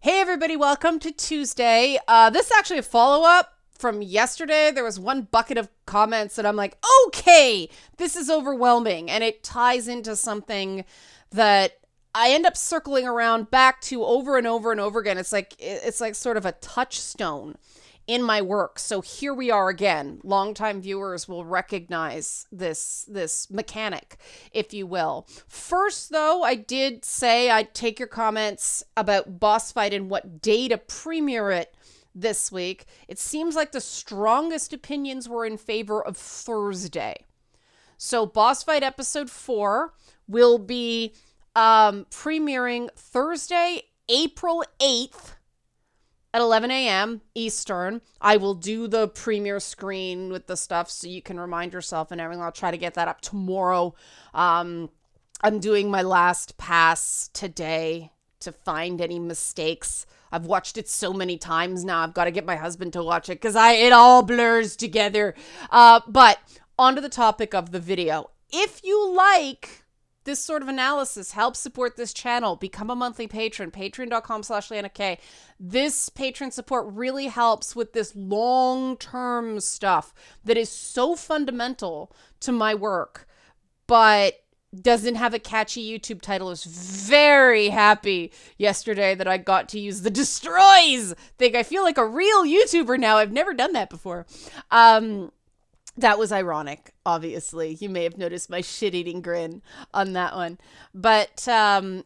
Hey everybody, welcome to Tuesday. This is actually a follow-up from yesterday. There was one bucket of comments and I'm like, okay, this is overwhelming. And it ties into something that I end up circling around back to over and over and over again. It's like sort of a touchstone in my work. So here we are again. Longtime viewers will recognize this mechanic, if you will. First, though, I did say I'd take your comments about Boss Fight and what day to premiere it this week. It seems like the strongest opinions were in favor of Thursday. So Boss Fight episode 4 will be premiering Thursday, April 8th, at 11 a.m. Eastern. I will do the premiere screen with the stuff so you can remind yourself and everything. I'll try to get that up tomorrow. I'm doing my last pass today to find any mistakes. I've watched it so many times now. I've got to get my husband to watch it because it all blurs together. But onto the topic of the video. If you like this sort of analysis, help support this channel, become a monthly patron, patreon.com/LeannaK. This patron support really helps with this long-term stuff that is so fundamental to my work, but doesn't have a catchy YouTube title. I was very happy yesterday that I got to use the destroys thing. I feel like a real YouTuber now. I've never done that before. That was ironic, obviously. You may have noticed my shit-eating grin on that one. But tons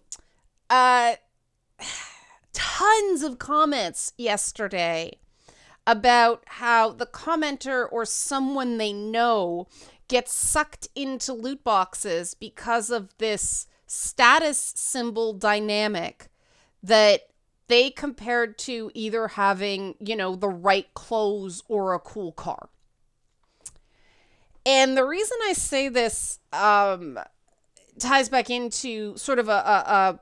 of comments yesterday about how the commenter or someone they know gets sucked into loot boxes because of this status symbol dynamic that they compared to either having, the right clothes or a cool car. And the reason I say this ties back into sort of a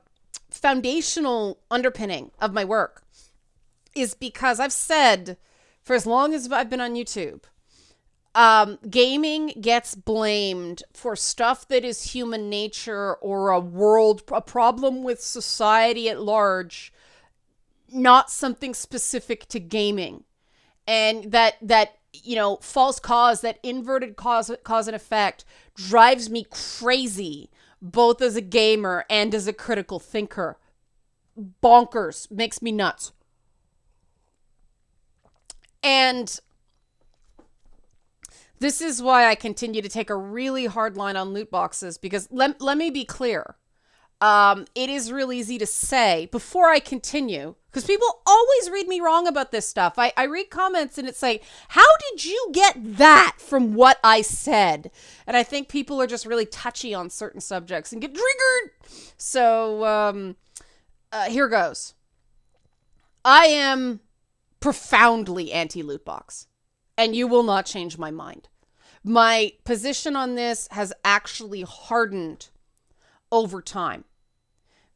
foundational underpinning of my work is because I've said for as long as I've been on YouTube, gaming gets blamed for stuff that is human nature or a problem with society at large, not something specific to gaming. And that false cause, that inverted cause and effect drives me crazy, both as a gamer and as a critical thinker. Bonkers. Makes me nuts. And this is why I continue to take a really hard line on loot boxes, because let me be clear. It is real easy to say before I continue, because people always read me wrong about this stuff. I read comments and it's like, how did you get that from what I said? And I think people are just really touchy on certain subjects and get triggered. So here goes. I am profoundly anti-loot box, and you will not change my mind. My position on this has actually hardened over time,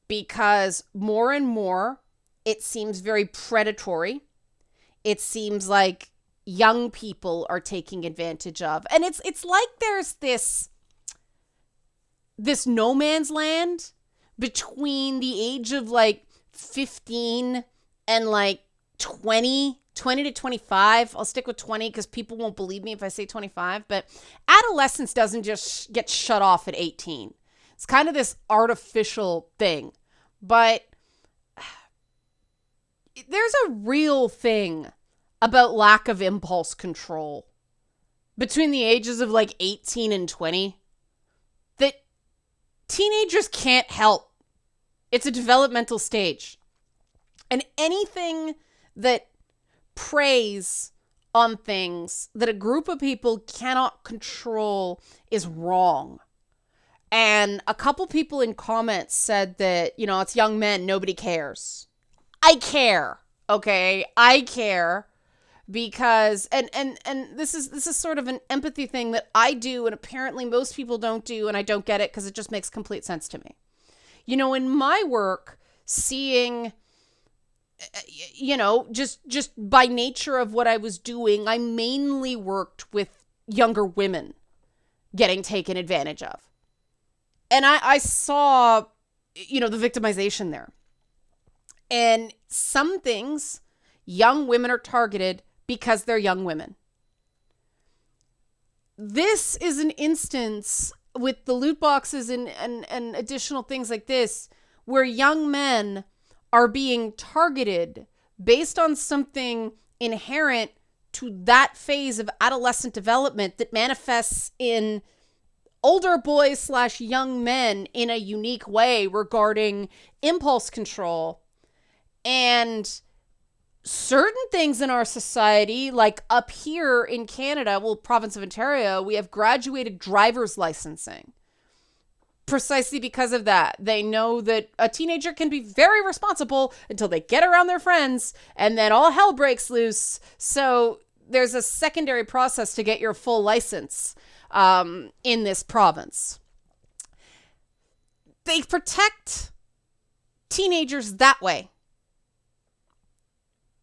because more and more it seems very predatory. It seems like young people are taking advantage of, and it's like there's this no man's land between the age of 15 and 20 to 25. I'll stick with 20 because people won't believe me if I say 25, but adolescence doesn't just get shut off at 18. It's kind of this artificial thing, but there's a real thing about lack of impulse control between the ages of 18 and 20 that teenagers can't help. It's a developmental stage. And anything that preys on things that a group of people cannot control is wrong. And a couple people in comments said that, it's young men, nobody cares. I care, okay? I care because, and this is sort of an empathy thing that I do, and apparently most people don't do, and I don't get it because it just makes complete sense to me. In my work, seeing, just by nature of what I was doing, I mainly worked with younger women getting taken advantage of. And I saw, the victimization there. And some things, young women are targeted because they're young women. This is an instance with the loot boxes and additional things like this, where young men are being targeted based on something inherent to that phase of adolescent development that manifests in older boys / young men in a unique way regarding impulse control. And certain things in our society, like up here in Canada, province of Ontario, we have graduated driver's licensing. Precisely because of that. They know that a teenager can be very responsible until they get around their friends, and then all hell breaks loose. So there's a secondary process to get your full license in this province. They protect teenagers that way.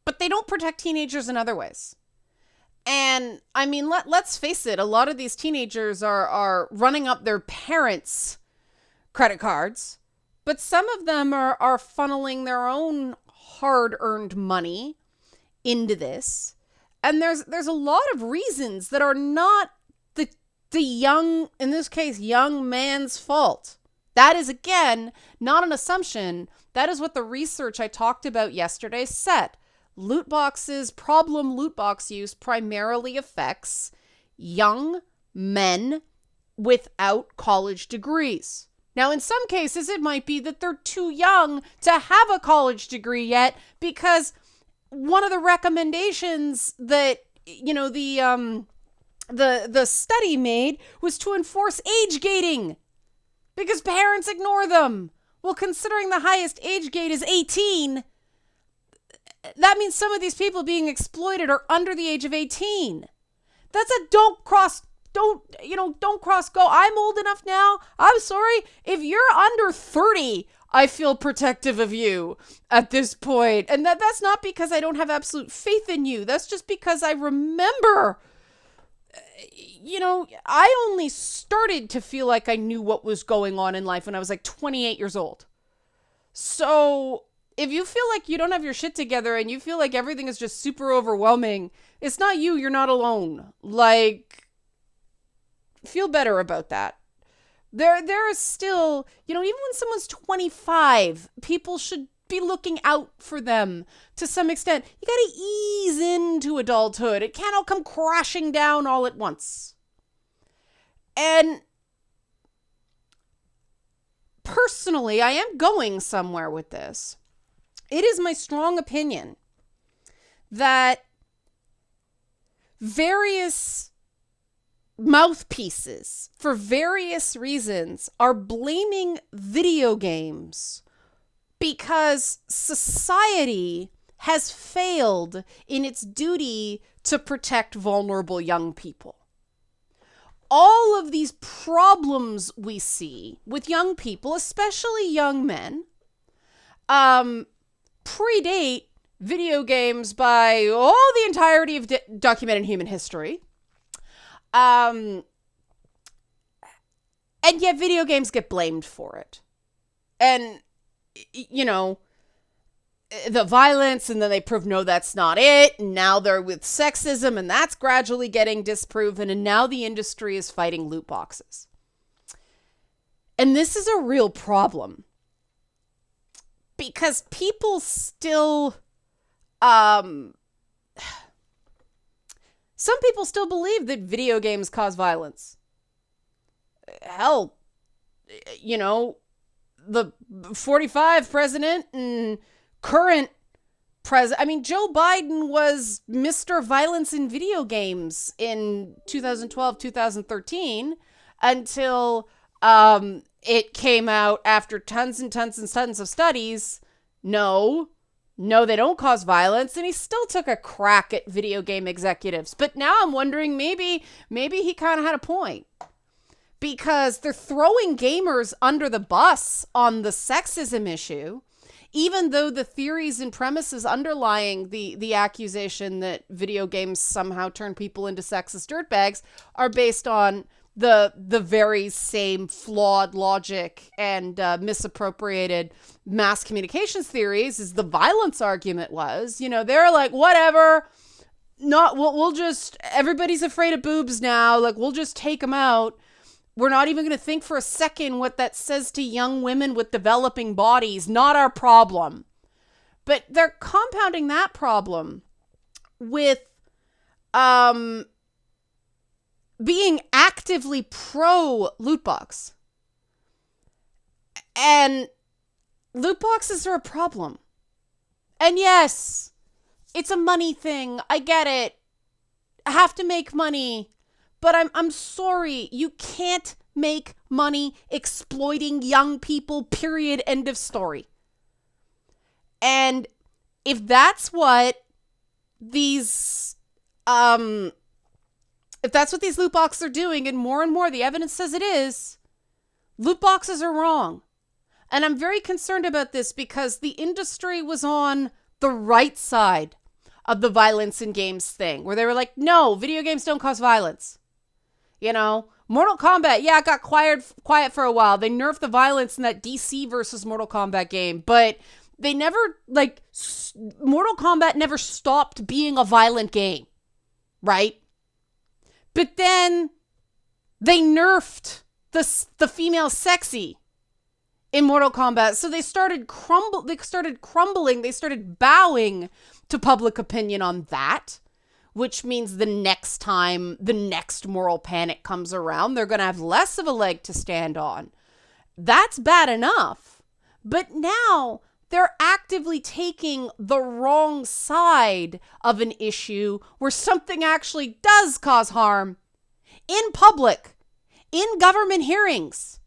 But they don't protect teenagers in other ways. And I mean, let's face it, a lot of these teenagers are running up their parents' credit cards, but some of them are funneling their own hard-earned money into this. And there's a lot of reasons that are not the young, in this case, young man's fault. That is, again, not an assumption. That is what the research I talked about yesterday said. Loot boxes, problem loot box use primarily affects young men without college degrees. Now, in some cases, it might be that they're too young to have a college degree yet, because one of the recommendations that, the study made was to enforce age gating because parents ignore them. Well, considering the highest age gate is 18, that means some of these people being exploited are under the age of 18. That's a don't cross go. I'm old enough now. I'm sorry. If you're under 30, I feel protective of you at this point. And that's not because I don't have absolute faith in you. That's just because I remember, I only started to feel like I knew what was going on in life when I was like 28 years old. So if you feel like you don't have your shit together and you feel like everything is just super overwhelming, it's not you. You're not alone. Like, feel better about that. There is still, even when someone's 25, people should be looking out for them to some extent. You got to ease into adulthood. It can't all come crashing down all at once. And personally, I am going somewhere with this. It is my strong opinion that various mouthpieces, for various reasons, are blaming video games because society has failed in its duty to protect vulnerable young people. All of these problems we see with young people, especially young men, predate video games by all the entirety of documented human history. And yet video games get blamed for it. And, the violence, and then they prove, no, that's not it. And now they're with sexism, and that's gradually getting disproven. And now the industry is fighting loot boxes. And this is a real problem. Because people still, some people still believe that video games cause violence. Hell, the 45 president and current president, Joe Biden was Mr. Violence in video games in 2012, 2013, until it came out after tons and tons and tons of studies. No, they don't cause violence. And he still took a crack at video game executives. But now I'm wondering, maybe he kind of had a point. Because they're throwing gamers under the bus on the sexism issue, even though the theories and premises underlying the accusation that video games somehow turn people into sexist dirtbags are based on the very same flawed logic and misappropriated mass communications theories as the violence argument was. They're like, whatever, we'll just, everybody's afraid of boobs now, like we'll just take them out. We're not even going to think for a second what that says to young women with developing bodies. Not our problem. But they're compounding that problem with being actively pro loot box. And loot boxes are a problem. And yes, it's a money thing. I get it. I have to make money. But I'm sorry. You can't make money exploiting young people, period, end of story. And if that's what these loot boxes are doing, and more the evidence says it is, loot boxes are wrong. And I'm very concerned about this because the industry was on the right side of the violence in games thing, where they were like, no, video games don't cause violence. Mortal Kombat, yeah, it got quiet for a while. They nerfed the violence in that DC versus Mortal Kombat game, but they never, Mortal Kombat never stopped being a violent game, right? But then they nerfed the female sexy in Mortal Kombat. So they started crumbling, they started bowing to public opinion on that, which means the next time the next moral panic comes around, they're going to have less of a leg to stand on. That's bad enough. But now they're actively taking the wrong side of an issue where something actually does cause harm in public, in government hearings.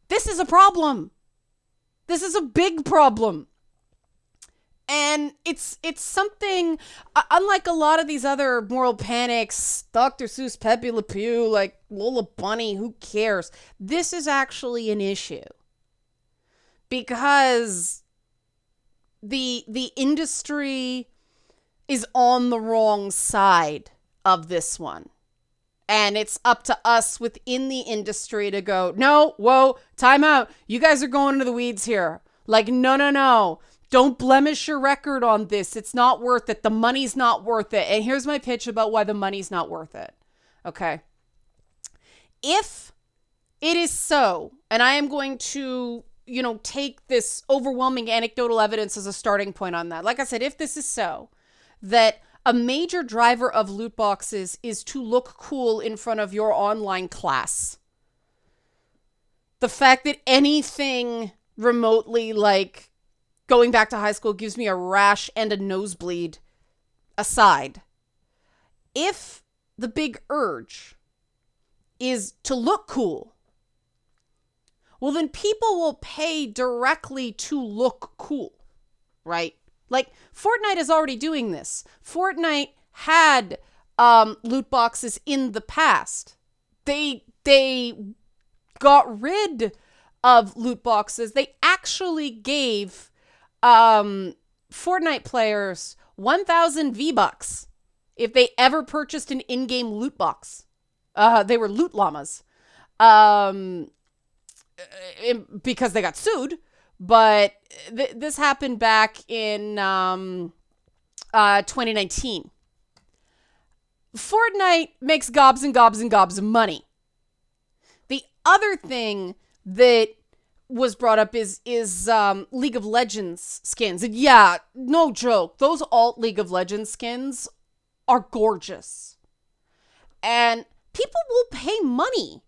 This is a problem. This is a big problem. And it's something, unlike a lot of these other moral panics, Dr. Seuss, Pepe Le Pew, like Lola Bunny, who cares? This is actually an issue. Because the industry is on the wrong side of this one. And it's up to us within the industry to go, no, whoa, time out. You guys are going into the weeds here. Like, no. Don't blemish your record on this. It's not worth it. The money's not worth it. And here's my pitch about why the money's not worth it. Okay. If it is so, and I am going to, take this overwhelming anecdotal evidence as a starting point on that. Like I said, if this is so, that a major driver of loot boxes is to look cool in front of your online class. The fact that anything remotely like going back to high school gives me a rash and a nosebleed aside. If the big urge is to look cool, well, then people will pay directly to look cool, right? Like, Fortnite is already doing this. Fortnite had loot boxes in the past. They got rid of loot boxes. They actually gave Fortnite players 1,000 V-Bucks if they ever purchased an in-game loot box. They were loot llamas. Because they got sued. But this happened back in 2019. Fortnite makes gobs and gobs and gobs of money. The other thing that was brought up is League of Legends skins. And yeah, no joke. Those alt League of Legends skins are gorgeous. And people will pay money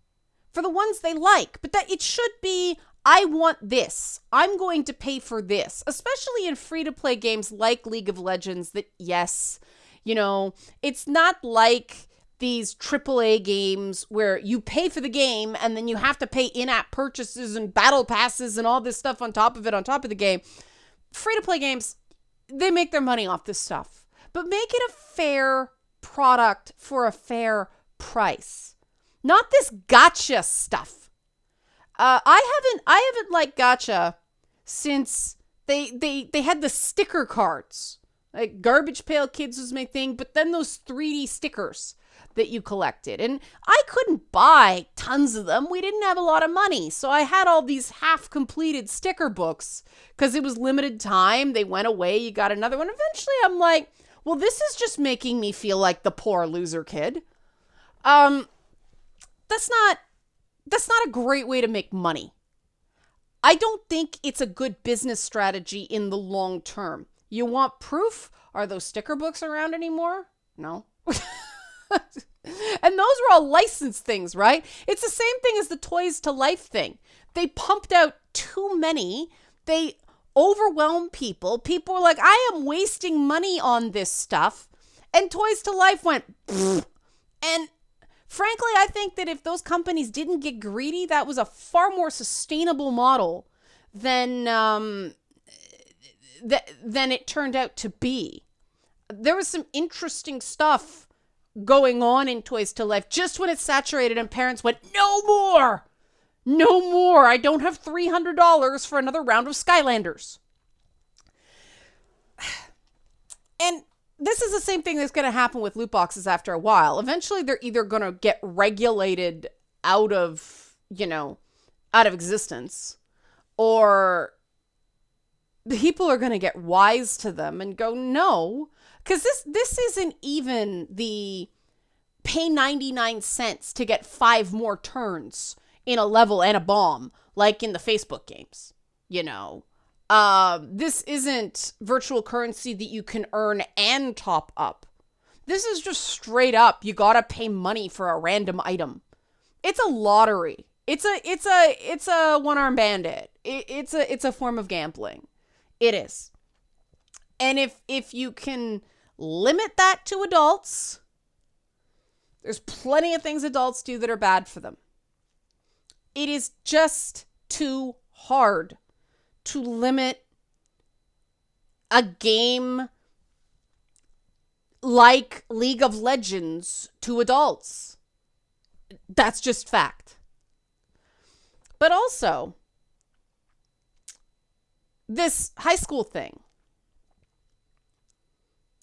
for the ones they like. But that it should be, I want this. I'm going to pay for this. Especially in free-to-play games like League of Legends that, yes, it's not like these AAA games where you pay for the game and then you have to pay in-app purchases and battle passes and all this stuff on top of the game. Free-to-play games, they make their money off this stuff. But make it a fair product for a fair price. Not this gotcha stuff. I haven't liked gotcha since they had the sticker cards Like Garbage Pail Kids was my thing, but then those 3D stickers that you collected. And I couldn't buy tons of them. We didn't have a lot of money. So I had all these half-completed sticker books because it was limited time. They went away. You got another one. Eventually, I'm like, well, this is just making me feel like the poor loser kid. That's not a great way to make money. I don't think it's a good business strategy in the long term. You want proof? Are those sticker books around anymore? No. And those were all licensed things, right? It's the same thing as the Toys to Life thing. They pumped out too many. They overwhelmed people. People were like, I am wasting money on this stuff. And Toys to Life went, pfft. And frankly, I think that if those companies didn't get greedy, that was a far more sustainable model than it turned out to be. There was some interesting stuff going on in Toys to Life just when it saturated and parents went, no more. No more. I don't have $300 for another round of Skylanders. And this is the same thing that's going to happen with loot boxes after a while. Eventually, they're either going to get regulated out of existence, or people are going to get wise to them and go, no, because this isn't even the pay 99 cents to get 5 more turns in a level and a bomb, like in the Facebook games, This isn't virtual currency that you can earn and top up. This is just straight up, you gotta pay money for a random item. It's a lottery. It's a one-armed bandit. It's a form of gambling. It is. And if you can limit that to adults, there's plenty of things adults do that are bad for them. It is just too hard to limit a game like League of Legends to adults. That's just fact. But also, this high school thing,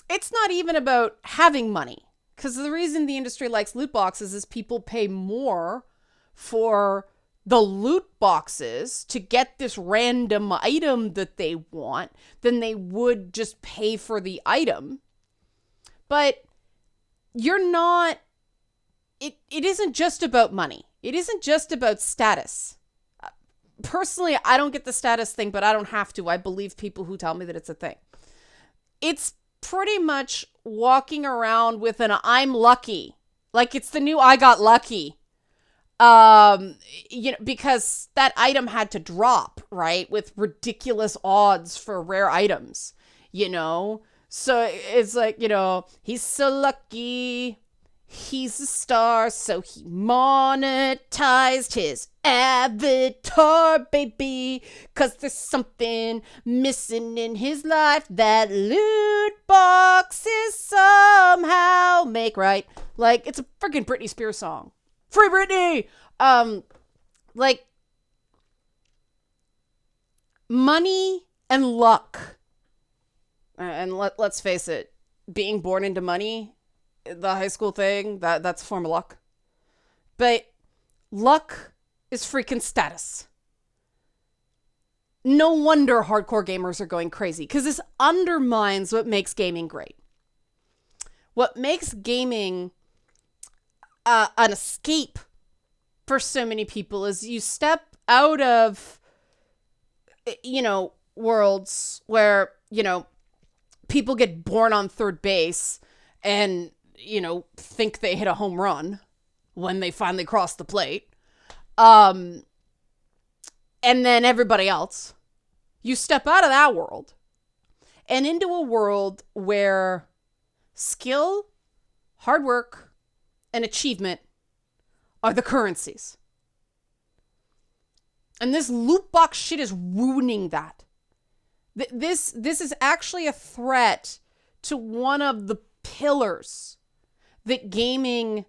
it's not even about having money. Because the reason the industry likes loot boxes is people pay more for the loot boxes to get this random item that they want than they would just pay for the item. But you're not, it isn't just about money. It isn't just about status. Personally, I don't get the status thing, but I don't have to. I believe people who tell me that it's a thing. It's pretty much walking around with an I'm lucky. Like it's the new I got lucky. Because that item had to drop, right? With ridiculous odds for rare items, So it's like, he's so lucky. He's a star, so he monetized his avatar, baby. 'Cause there's something missing in his life that loot boxes somehow make right. Like, it's a freaking Britney Spears song. Free Britney! Like, money and luck. And let's face it, being born into money, the high school thing, that's a form of luck. But luck is freaking status. No wonder hardcore gamers are going crazy, because this undermines what makes gaming great. What makes gaming an escape for so many people is you step out of, worlds where, people get born on third base and, think they hit a home run when they finally cross the plate. And then everybody else. You step out of that world and into a world where skill, hard work, and achievement are the currencies. And this loot box shit is ruining that. This is actually a threat to one of the pillars that gaming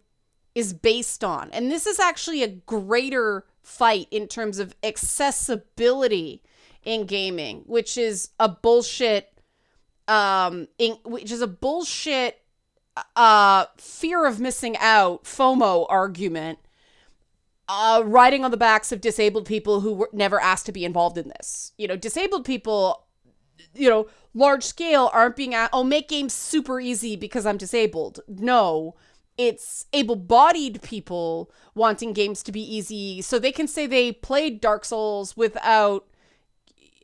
is based on. And this is actually a greater fight in terms of accessibility in gaming, which is a bullshit which is a bullshit fear of missing out, FOMO argument, riding on the backs of disabled people who were never asked to be involved in this. Disabled people, large scale aren't being asked, make games super easy because I'm disabled. No, it's able-bodied people wanting games to be easy so they can say they played Dark Souls without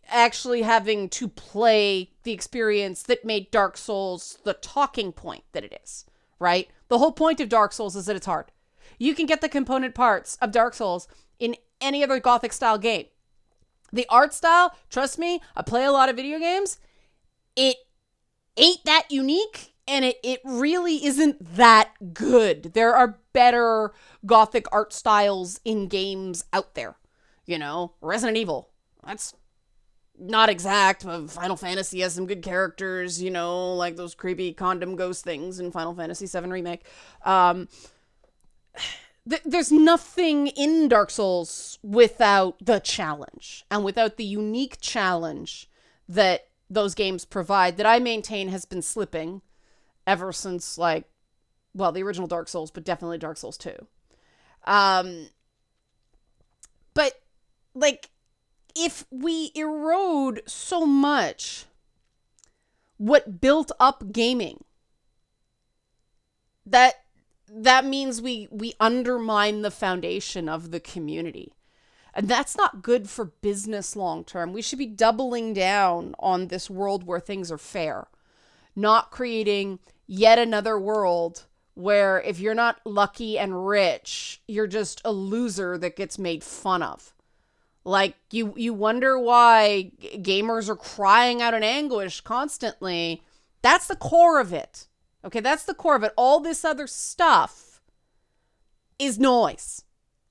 actually having to play the experience that made Dark Souls the talking point that it is, right? The whole point of Dark Souls is that it's hard. You can get the component parts of Dark Souls in any other Gothic style game. The art style, trust me, I play a lot of video games. It ain't that unique, and it really isn't that good. There are better Gothic art styles in games out there. Resident Evil. That's not exact, but Final Fantasy has some good characters, like those creepy condom ghost things in Final Fantasy VII Remake. There's nothing in Dark Souls without the challenge and without the unique challenge that those games provide that I maintain has been slipping ever since, the original Dark Souls, but definitely Dark Souls 2. But, if we erode so much what built up gaming, that means we undermine the foundation of the community. And that's not good for business long term. We should be doubling down on this world where things are fair, not creating yet another world where if you're not lucky and rich, you're just a loser that gets made fun of. You wonder why gamers are crying out in anguish constantly. That's the core of it. Okay, that's the core of it. All this other stuff is noise,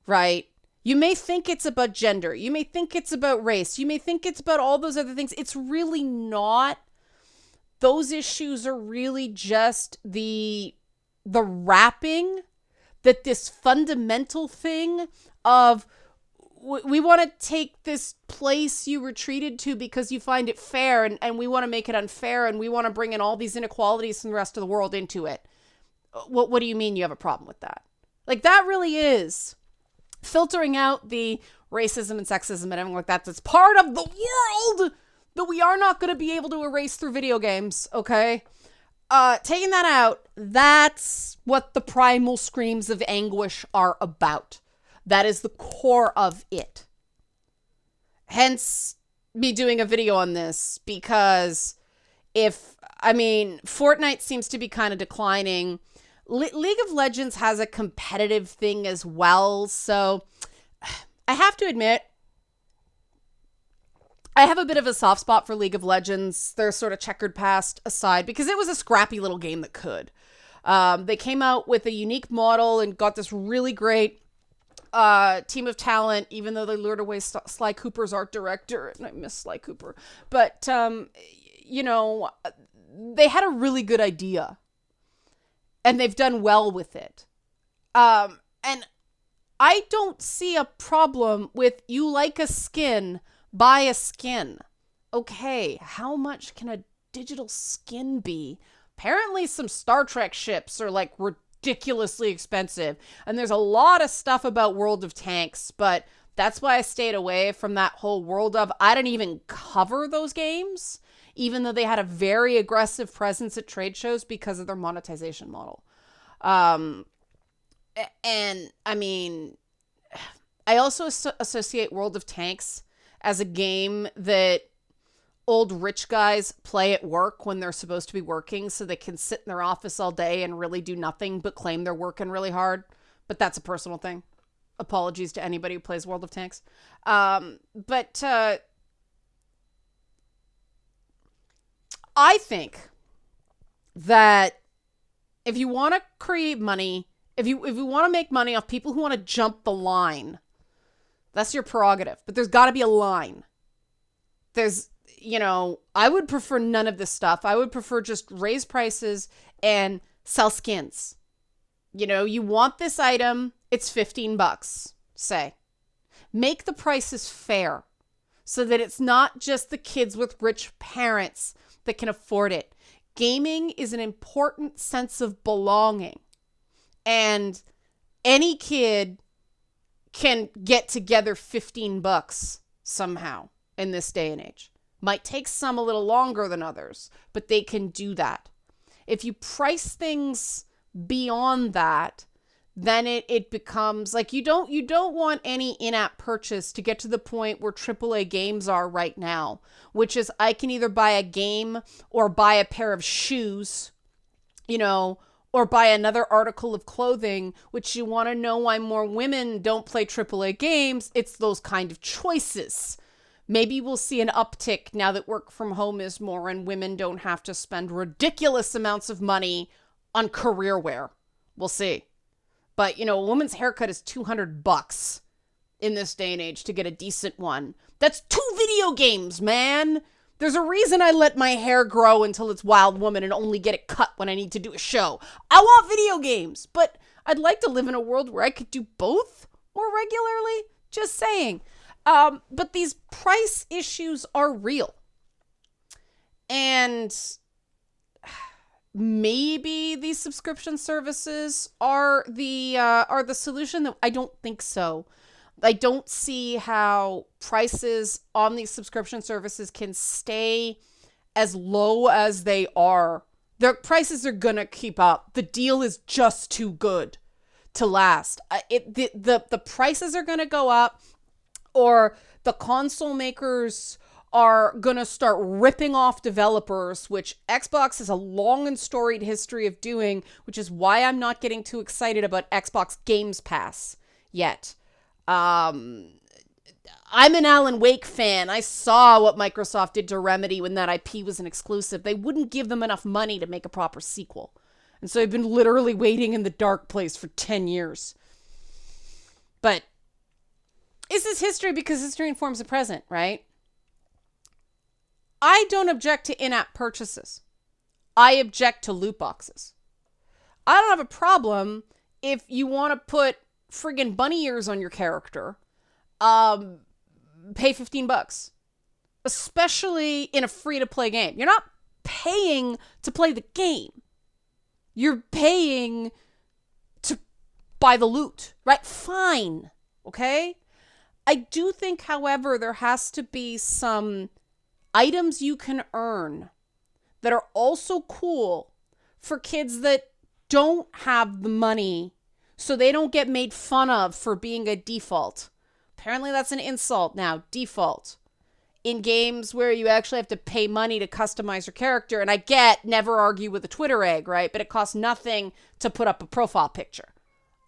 right? You may think it's about gender. You may think it's about race. You may think it's about all those other things. It's really not. Those issues are really just the wrapping that this fundamental thing of we want to take this place you retreated to because you find it fair, and we want to make it unfair, and we want to bring in all these inequalities from the rest of the world into it. What do you mean you have a problem with that? That really is filtering out the racism and sexism and everything like that. That's part of the world that we are not going to be able to erase through video games, okay? Taking that out, that's what the primal screams of anguish are about. That is the core of it. Hence me doing a video on this, because Fortnite seems to be kind of declining. League of Legends has a competitive thing as well. So I have to admit, I have a bit of a soft spot for League of Legends, their sort of checkered past aside, because it was a scrappy little game that could. They came out with a unique model and got this really great team of talent, even though they lured away Sly Cooper's art director, and I miss Sly Cooper. But, they had a really good idea, and they've done well with it. And I don't see a problem with you like a skin, buy a skin. Okay, how much can a digital skin be? Apparently some Star Trek ships are ridiculously expensive, and there's a lot of stuff about World of Tanks, but that's why I stayed away from that whole world of. I didn't even cover those games, even though they had a very aggressive presence at trade shows because of their monetization model. And I also associate World of Tanks as a game that old rich guys play at work when they're supposed to be working so they can sit in their office all day and really do nothing but claim they're working really hard. But that's a personal thing. Apologies to anybody who plays World of Tanks. But I think that if you want to create money, if you want to make money off people who want to jump the line, that's your prerogative. But there's got to be a line. I would prefer none of this stuff. I would prefer just raise prices and sell skins. You want this item, it's $15, say. Make the prices fair so that it's not just the kids with rich parents that can afford it. Gaming is an important sense of belonging. And any kid can get together $15 somehow in this day and age. Might take some a little longer than others, but they can do that. If you price things beyond that, then it becomes like you don't want any in-app purchase to get to the point where AAA games are right now, which is I can either buy a game or buy a pair of shoes, or buy another article of clothing, which you want to know why more women don't play AAA games. It's those kind of choices. Maybe we'll see an uptick now that work from home is more and women don't have to spend ridiculous amounts of money on career wear. We'll see. But, a woman's haircut is $200 in this day and age to get a decent one. That's 2 video games, man. There's a reason I let my hair grow until it's Wild Woman and only get it cut when I need to do a show. I want video games, but I'd like to live in a world where I could do both more regularly. Just saying. But these price issues are real. And maybe these subscription services are the solution. I don't think so. I don't see how prices on these subscription services can stay as low as they are. Their prices are gonna keep up. The deal is just too good to last. The prices are gonna go up, or the console makers are going to start ripping off developers, which Xbox has a long and storied history of doing, which is why I'm not getting too excited about Xbox Games Pass yet. I'm an Alan Wake fan. I saw what Microsoft did to Remedy when that IP was an exclusive. They wouldn't give them enough money to make a proper sequel. And so I've been literally waiting in the dark place for 10 years. But is this history because history informs the present, right? I don't object to in-app purchases. I object to loot boxes. I don't have a problem if you want to put friggin' bunny ears on your character. Pay $15. Especially in a free-to-play game. You're not paying to play the game. You're paying to buy the loot, right? Fine. Okay? I do think, however, there has to be some items you can earn that are also cool for kids that don't have the money, so they don't get made fun of for being a default. Apparently that's an insult now, default. In games where you actually have to pay money to customize your character, and I get never argue with a Twitter egg, right? But it costs nothing to put up a profile picture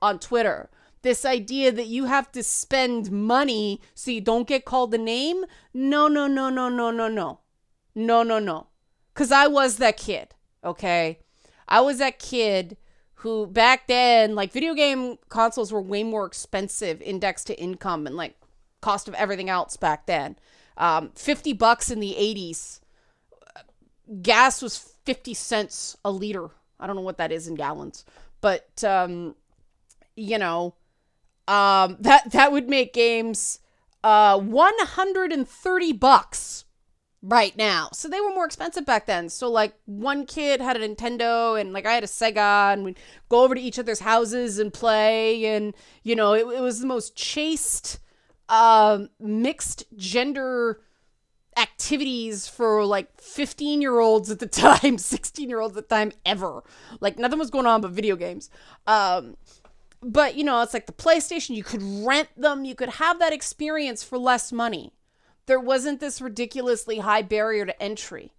on Twitter. This idea that you have to spend money so you don't get called a name? No. Because I was that kid, okay? I was that kid who back then, like, video game consoles were way more expensive indexed to income and, like, cost of everything else back then. $50 in the 80s. Gas was 50 cents a liter. I don't know what that is in gallons. But, that would make games $130 right now. So they were more expensive back then. So like one kid had a Nintendo and like I had a Sega, and we'd go over to each other's houses and play. And, it was the most chaste, mixed gender activities for like 15-year-olds at the time, 16-year-olds at the time ever. Like nothing was going on but video games. But, it's like the PlayStation, you could rent them, you could have that experience for less money. There wasn't this ridiculously high barrier to entry.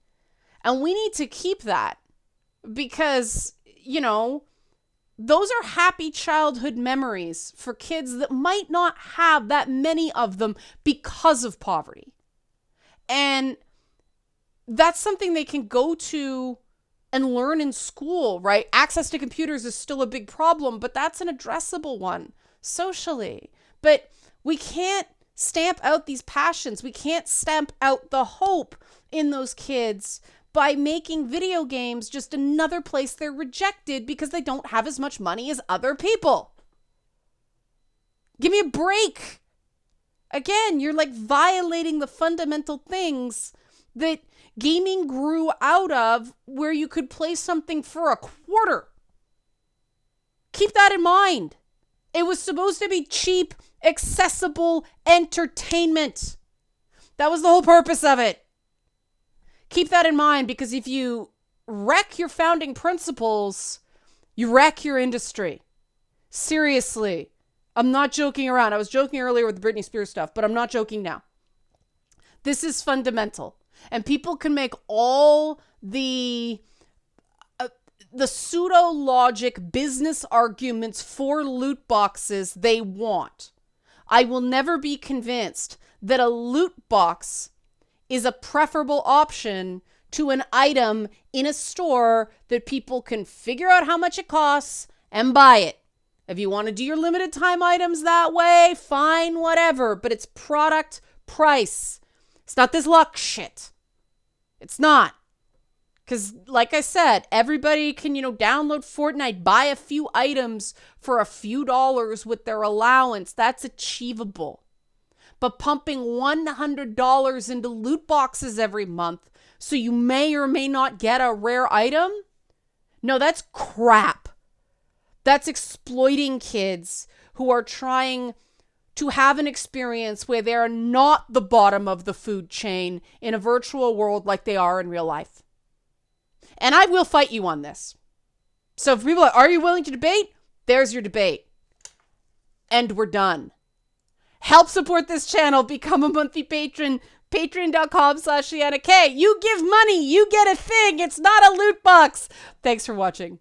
And we need to keep that because, those are happy childhood memories for kids that might not have that many of them because of poverty. And that's something they can go to and learn in school, right? Access to computers is still a big problem, but that's an addressable one socially. But we can't stamp out these passions. We can't stamp out the hope in those kids by making video games just another place they're rejected because they don't have as much money as other people. Give me a break. Again, you're like violating the fundamental things that gaming grew out of where you could play something for a quarter. Keep that in mind. It was supposed to be cheap, accessible entertainment. That was the whole purpose of it. Keep that in mind, because if you wreck your founding principles, you wreck your industry. Seriously. I'm not joking around. I was joking earlier with the Britney Spears stuff, but I'm not joking now. This is fundamental. And people can make all the pseudo-logic business arguments for loot boxes they want. I will never be convinced that a loot box is a preferable option to an item in a store that people can figure out how much it costs and buy it. If you want to do your limited time items that way, fine, whatever. But it's product price. It's not this luck shit. It's not. Because like I said, everybody can, download Fortnite, buy a few items for a few dollars with their allowance. That's achievable. But pumping $100 into loot boxes every month so you may or may not get a rare item? No, that's crap. That's exploiting kids who are trying to have an experience where they are not the bottom of the food chain in a virtual world like they are in real life. And I will fight you on this. So if people are you willing to debate? There's your debate. And we're done. Help support this channel. Become a monthly patron. Patreon.com/LeannaK. You give money. You get a thing. It's not a loot box. Thanks for watching.